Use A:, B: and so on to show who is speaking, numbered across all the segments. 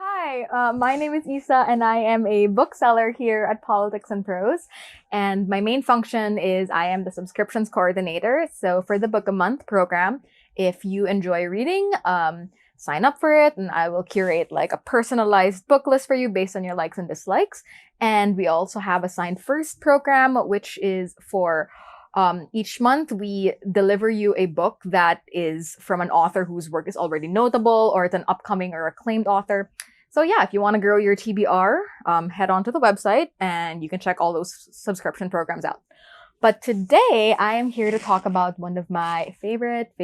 A: Hi, my name is Isa, and I am a bookseller here at Politics and Prose. And my main function is I am the subscriptions coordinator. So for the Book a Month program, if you enjoy reading, sign up for it, and I will curate like a personalized book list for you based on your likes and dislikes. And we also have a Signed First program, which is for each month, we deliver you a book that is from an author whose work is already notable or it's an upcoming or acclaimed author. So yeah, if you want to grow your TBR, head on to the website and you can check all those subscription programs out. But today, I am here to talk about one of my favorite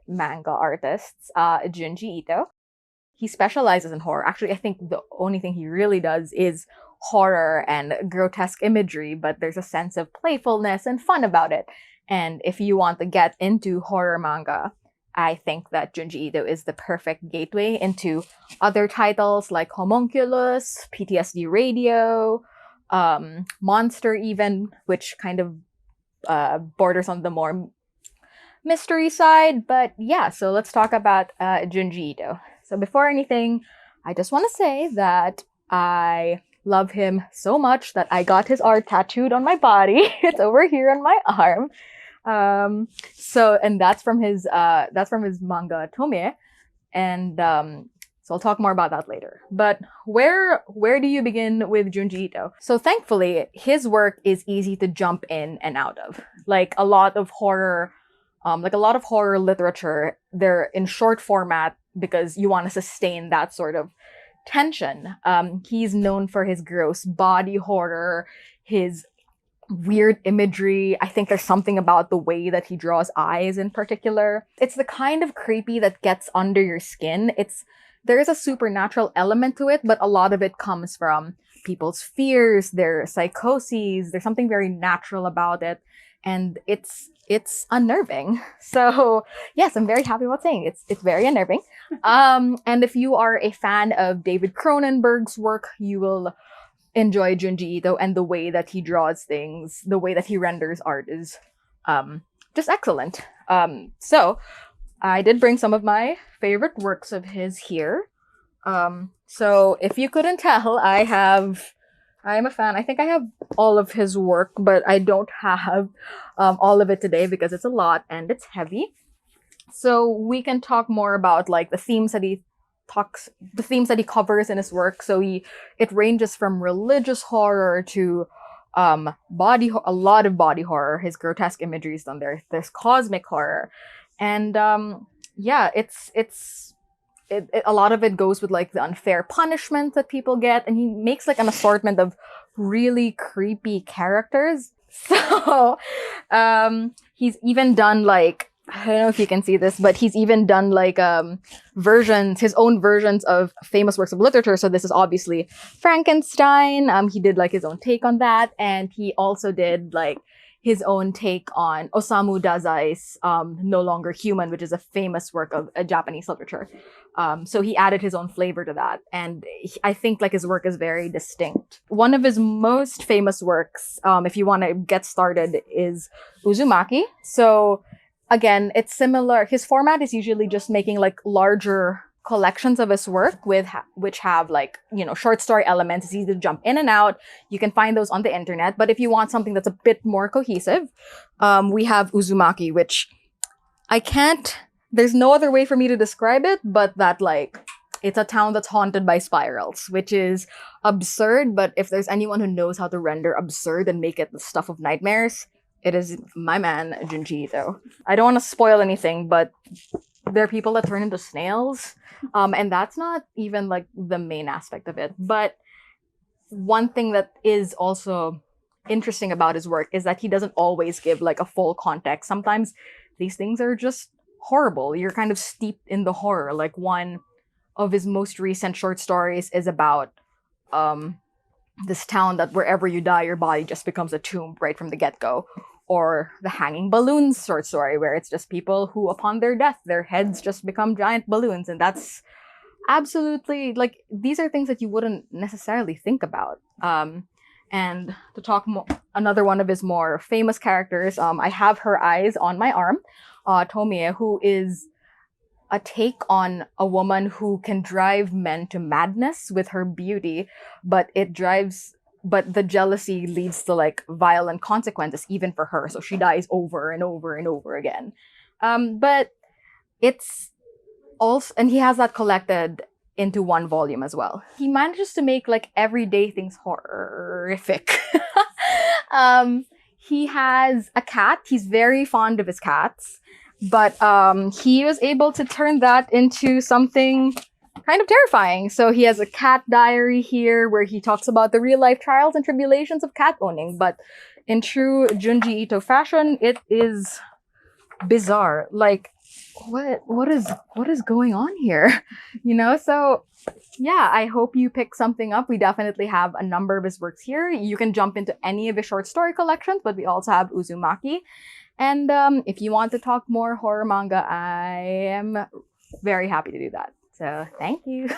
A: manga artists, Junji Ito. He specializes in horror. Actually, I think the only thing he really does is horror and grotesque imagery, but there's a sense of playfulness and fun about it. And if you want to get into horror manga, I think that Junji Ito is the perfect gateway into other titles like Homunculus, PTSD Radio, Monster even, which kind of borders on the more mystery side. But yeah, so let's talk about Junji Ito. So before anything, I just want to say that I love him so much that I got his art tattooed on my body. It's over here on my arm. And that's from his manga Tomie. And so I'll talk more about that later. But where do you begin with Junji Ito? So thankfully, his work is easy to jump in and out of. Like a lot of horror literature, they're in short format because you want to sustain that sort of tension. He's known for his gross body horror, his weird imagery. I think there's something about the way that he draws eyes in particular. It's the kind of creepy that gets under your skin. There is a supernatural element to it, but a lot of it comes from people's fears, their psychoses. There's something very natural about it, and it's unnerving. So yes, I'm very happy about saying it's very unnerving. And if you are a fan of David Cronenberg's work, you will enjoy Junji Ito, and the way that he draws things, the way that he renders art is just excellent. So I did bring some of my favorite works of his here. So if you couldn't tell, I am a fan. I think I have all of his work, but I don't have all of it today because it's a lot and it's heavy. So we can talk more about like the themes that he covers in his work. So it ranges from religious horror to a lot of body horror. His grotesque imagery is done there. There's cosmic horror, and a lot of it goes with like the unfair punishment that people get, and he makes like an assortment of really creepy characters. So he's even done like, I don't know if you can see this, but he's even done like his own versions of famous works of literature. So this is obviously Frankenstein. He did like his own take on that, and he also did like his own take on Osamu Dazai's No Longer Human, which is a famous work of Japanese literature. So he added his own flavor to that, and I think like his work is very distinct. One of his most famous works, if you want to get started, is Uzumaki. So again, it's similar. His format is usually just making like larger collections of his work which have like, short story elements. It's easy to jump in and out. You can find those on the internet. But if you want something that's a bit more cohesive, we have Uzumaki, which there's no other way for me to describe it, but that like, it's a town that's haunted by spirals, which is absurd. But if there's anyone who knows how to render absurd and make it the stuff of nightmares, it is my man, Junji Ito. I don't want to spoil anything, but there are people that turn into snails. And that's not even like the main aspect of it. But one thing that is also interesting about his work is that he doesn't always give like a full context. Sometimes these things are just horrible. You're kind of steeped in the horror. Like one of his most recent short stories is about this town that wherever you die, your body just becomes a tomb right from the get-go. Or the Hanging Balloons short story, where it's just people who, upon their death, their heads just become giant balloons. And that's absolutely, like, these are things that you wouldn't necessarily think about. And to talk more, another one of his more famous characters, I have her eyes on my arm, Tomie, who is a take on a woman who can drive men to madness with her beauty, but the jealousy leads to like violent consequences even for her. So she dies over and over and over again. But it's also, and he has that collected into one volume as well. He manages to make like everyday things horrific. He has a cat. He's very fond of his cats, but he was able to turn that into something kind of terrifying. So he has a cat diary here where he talks about the real life trials and tribulations of cat owning. But in true Junji Ito fashion, it is bizarre. Like, what is going on here? So yeah, I hope you pick something up. We definitely have a number of his works here. You can jump into any of his short story collections, but we also have Uzumaki. And if you want to talk more horror manga, I am very happy to do that. So thank you.